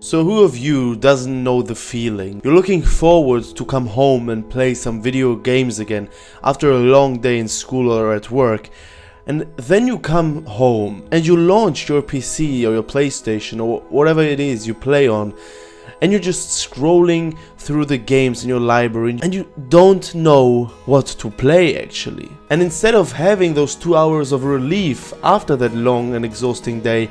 So who of you doesn't know the feeling? You're looking forward to come home and play some video games again after a long day in school or at work, and then you come home and you launch your PC or your PlayStation or whatever it is you play on, and you're just scrolling through the games in your library and you don't know what to play actually. And instead of having those 2 hours of relief after that long and exhausting day,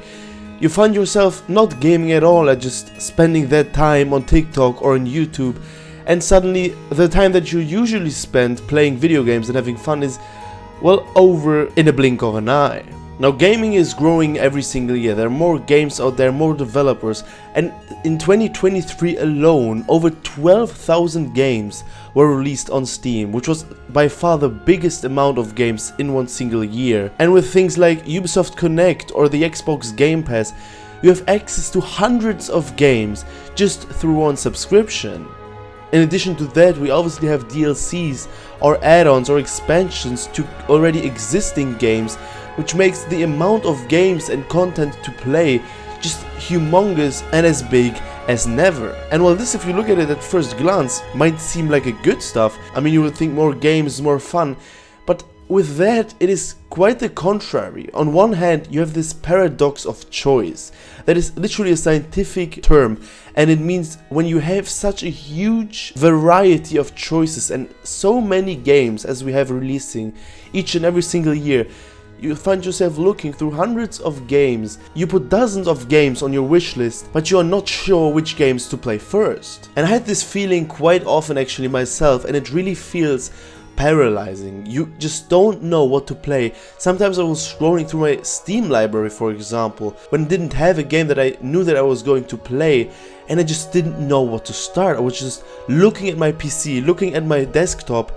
you find yourself not gaming at all and just spending that time on TikTok or on YouTube, and suddenly the time that you usually spend playing video games and having fun is, well, over in a blink of an eye. Now, gaming is growing every single year. There are more games out there, more developers, and in 2023 alone, over 12,000 games were released on Steam, which was by far the biggest amount of games in one single year. And with things like Ubisoft Connect or the Xbox Game Pass, you have access to hundreds of games just through one subscription. In addition to that, we obviously have DLCs or add-ons or expansions to already existing games, which makes the amount of games and content to play just humongous and as big as never. And while this, if you look at it at first glance, might seem like a good stuff, I mean, you would think more games, more fun, but with that, it is quite the contrary. On one hand, you have this paradox of choice. That is literally a scientific term, and it means when you have such a huge variety of choices and so many games as we have releasing each and every single year, you find yourself looking through hundreds of games. You put dozens of games on your wish list, but you are not sure which games to play first. And I had this feeling quite often actually myself, and it really feels paralyzing. You just don't know what to play. Sometimes I was scrolling through my Steam library, for example, when I didn't have a game that I knew that I was going to play, and I just didn't know what to start. I was just looking at my PC, looking at my desktop,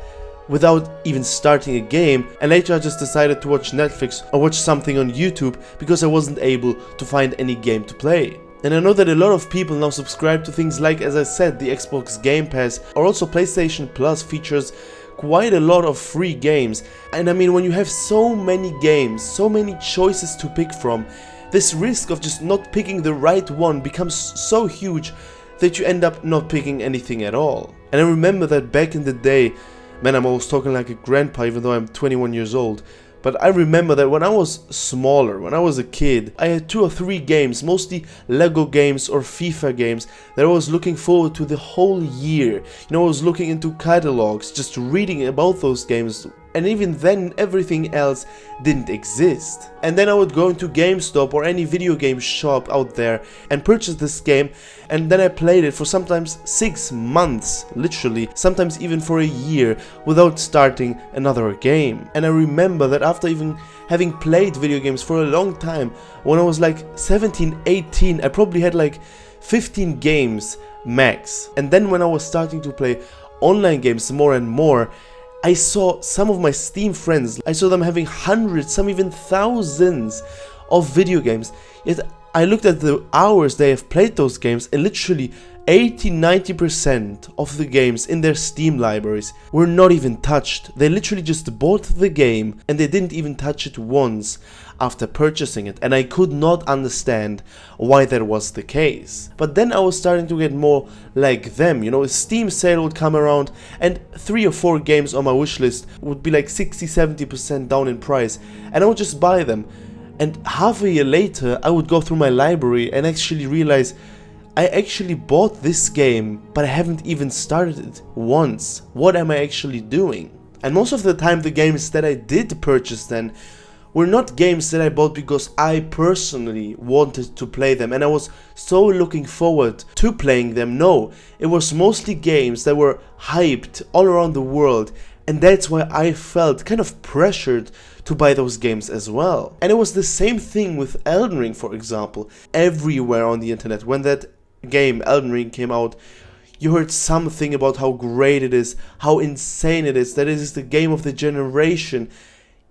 without even starting a game, and later I just decided to watch Netflix or watch something on YouTube because I wasn't able to find any game to play. And I know that a lot of people now subscribe to things like, as I said, the Xbox Game Pass, or also PlayStation Plus features quite a lot of free games. And I mean, when you have so many games, so many choices to pick from, this risk of just not picking the right one becomes so huge that you end up not picking anything at all. And I remember that back in the day, man, I'm always talking like a grandpa even though I'm 21 years old. But I remember that when I was smaller, when I was a kid, I had 2 or 3 games, mostly Lego games or FIFA games, that I was looking forward to the whole year. You know, I was looking into catalogs, just reading about those games, and even then everything else didn't exist. And then I would go into GameStop or any video game shop out there and purchase this game, and then I played it for sometimes 6 months, literally, sometimes even for a year, without starting another game. And I remember that after even having played video games for a long time, when I was like 17, 18, I probably had like 15 games max. And then when I was starting to play online games more and more, I saw some of my Steam friends, I saw them having hundreds, some even thousands of video games. Yet I looked at the hours they have played those games, and literally 80-90% of the games in their Steam libraries were not even touched. They literally just bought the game and they didn't even touch it once after purchasing it, and I could not understand why that was the case. But then I was starting to get more like them, you know, a Steam sale would come around and 3 or 4 games on my wishlist would be like 60-70% down in price, and I would just buy them. And half a year later I would go through my library and actually realize I actually bought this game, but I haven't even started it once. What am I actually doing? And most of the time the games that I did purchase then were not games that I bought because I personally wanted to play them and I was so looking forward to playing them. No, it was mostly games that were hyped all around the world, and that's why I felt kind of pressured to buy those games as well. And it was the same thing with Elden Ring, for example. Everywhere on the internet, when that game Elden Ring came out, you heard something about how great it is, how insane it is, that it is the game of the generation.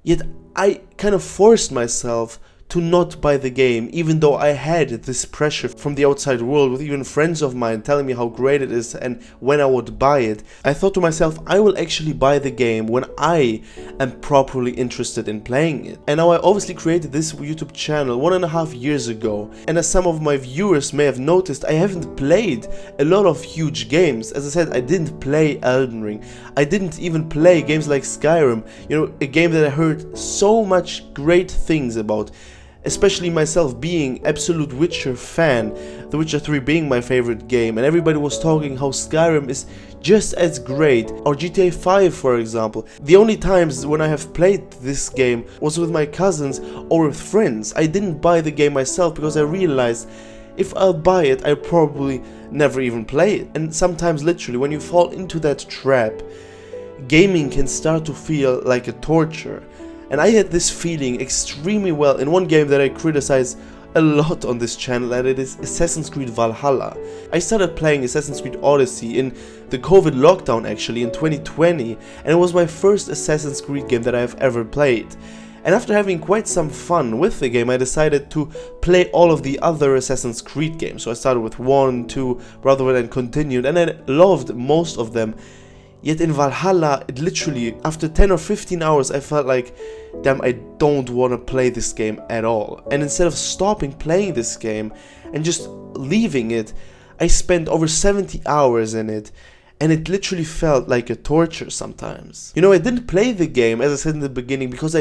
Yet I kind of forced myself to not buy the game, even though I had this pressure from the outside world, with even friends of mine telling me how great it is and when I would buy it. I thought to myself, I will actually buy the game when I am properly interested in playing it. And now I obviously created this YouTube channel 1.5 years ago, and as some of my viewers may have noticed, I haven't played a lot of huge games. As I said, I didn't play Elden Ring, I didn't even play games like Skyrim, you know, a game that I heard so much great things about, especially myself being absolute Witcher fan, The Witcher 3 being my favorite game, and everybody was talking how Skyrim is just as great, or GTA 5 for example. The only times when I have played this game was with my cousins or with friends. I didn't buy the game myself because I realized if I'll buy it, I'll probably never even play it. And sometimes literally when you fall into that trap, gaming can start to feel like a torture. And I had this feeling extremely well in one game that I criticize a lot on this channel, and it is Assassin's Creed Valhalla. I started playing Assassin's Creed Odyssey in the COVID lockdown actually in 2020, and it was my first Assassin's Creed game that I have ever played. And after having quite some fun with the game, I decided to play all of the other Assassin's Creed games. So I started with 1, 2, rather than continued, and I loved most of them. Yet in Valhalla, it literally, after 10 or 15 hours, I felt like, damn, I don't want to play this game at all. And instead of stopping playing this game and just leaving it, I spent over 70 hours in it, and it literally felt like a torture sometimes. You know, I didn't play the game, as I said in the beginning, because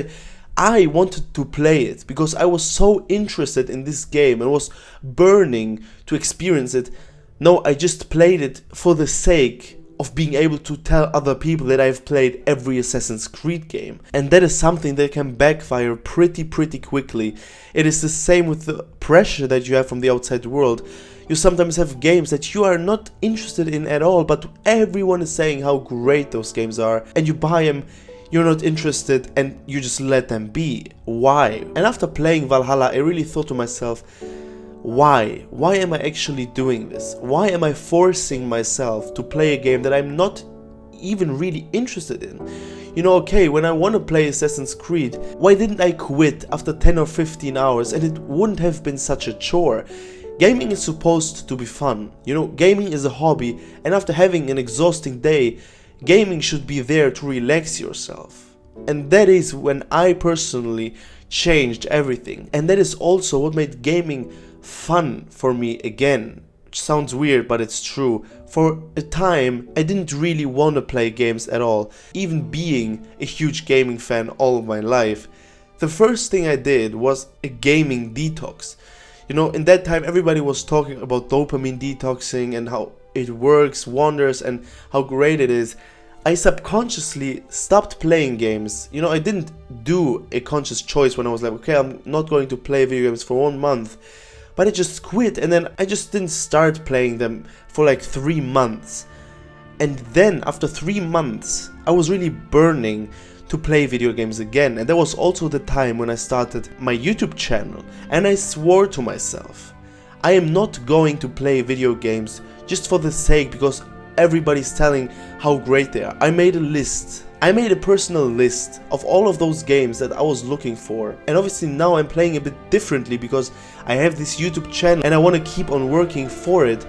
I wanted to play it, because I was so interested in this game and was burning to experience it. No, I just played it for the sake of being able to tell other people that I've played every Assassin's Creed game. And that is something that can backfire pretty quickly. It is the same with the pressure that you have from the outside world. You sometimes have games that you are not interested in at all, but everyone is saying how great those games are, and you buy them, you're not interested, and you just let them be. Why? And after playing Valhalla, I really thought to myself, why? Why am I actually doing this? Why am I forcing myself to play a game that I'm not even really interested in? You know, okay, when I want to play Assassin's Creed, why didn't I quit after 10 or 15 hours and it wouldn't have been such a chore? Gaming is supposed to be fun. You know, gaming is a hobby, and after having an exhausting day, gaming should be there to relax yourself. And that is when I personally changed everything. And that is also what made gaming fun for me again. Which sounds weird, but it's true. For a time, I didn't really want to play games at all, even being a huge gaming fan all of my life. The first thing I did was a gaming detox. You know, in that time everybody was talking about dopamine detoxing and how it works wonders and how great it is. I subconsciously stopped playing games. You know, I didn't do a conscious choice when I was like, okay, I'm not going to play video games for 1 month. But I just quit, and then I just didn't start playing them for like 3 months. And then after 3 months, I was really burning to play video games again. And that was also the time when I started my YouTube channel. And I swore to myself, I am not going to play video games just for the sake because everybody's telling how great they are. I made a list. I made a personal list of all of those games that I was looking for, and obviously now I'm playing a bit differently because I have this YouTube channel and I want to keep on working for it.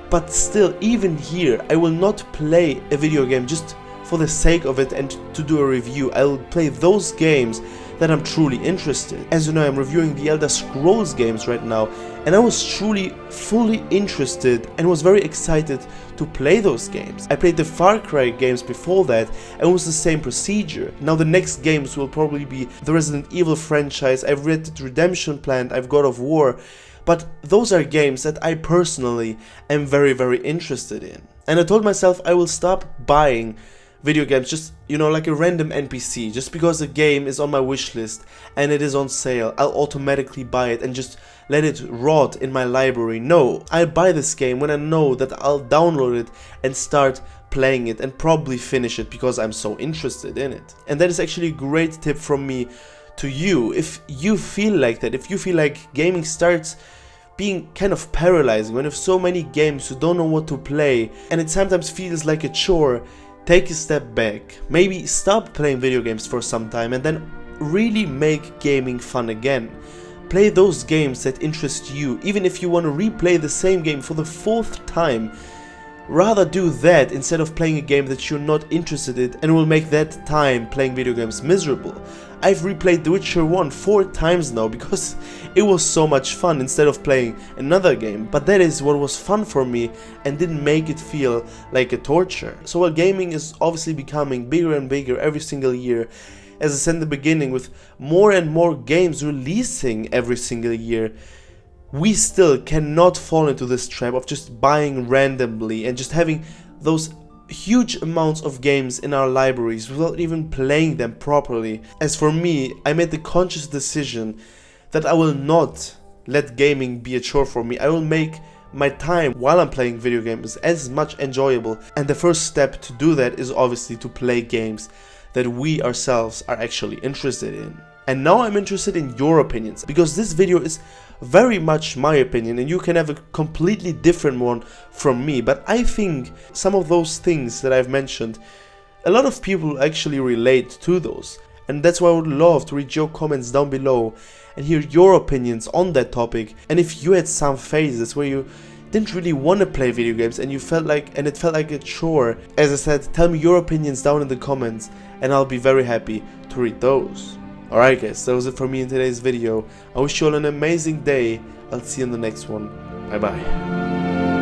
But still, even here, I will not play a video game just for the sake of it and to do a review. I will play those games that I'm truly interested. As you know, I'm reviewing the Elder Scrolls games right now, and I was truly fully interested and was very excited to play those games. I played the Far Cry games before that, and it was the same procedure. Now the next games will probably be the Resident Evil franchise. I've Red Dead Redemption planned, I've God of War, but those are games that I personally am very interested in. And I told myself I will stop buying video games just, you know, like a random NPC. Just because a game is on my wish list and it is on sale, I'll automatically buy it and just let it rot in my library. No, I buy this game when I know that I'll download it and start playing it and probably finish it because I'm so interested in it. And that is actually a great tip from me to you. If you feel like that, if you feel like gaming starts being kind of paralyzing, when you have so many games you don't know what to play and it sometimes feels like a chore, take a step back, maybe stop playing video games for some time and then really make gaming fun again. Play those games that interest you, even if you want to replay the same game for the 4th time. Rather do that instead of playing a game that you're not interested in and will make that time playing video games miserable. I've replayed The Witcher 1 4 times now because it was so much fun instead of playing another game, but that is what was fun for me and didn't make it feel like a torture. So while gaming is obviously becoming bigger and bigger every single year, as I said in the beginning, with more and more games releasing every single year, we still cannot fall into this trap of just buying randomly and just having those huge amounts of games in our libraries without even playing them properly. As for me, I made the conscious decision that I will not let gaming be a chore for me. I will make my time while I'm playing video games as much enjoyable, and the first step to do that is obviously to play games that we ourselves are actually interested in. And now I'm interested in your opinions, because this video is very much my opinion and you can have a completely different one from me, but I think some of those things that I've mentioned, a lot of people actually relate to those, and that's why I would love to read your comments down below and hear your opinions on that topic. And if you had some phases where you didn't really want to play video games and it felt like a chore, as I said, tell me your opinions down in the comments and I'll be very happy to read those. Alright guys, that was it for me in today's video. I wish you all an amazing day. I'll see you in the next one. Bye bye.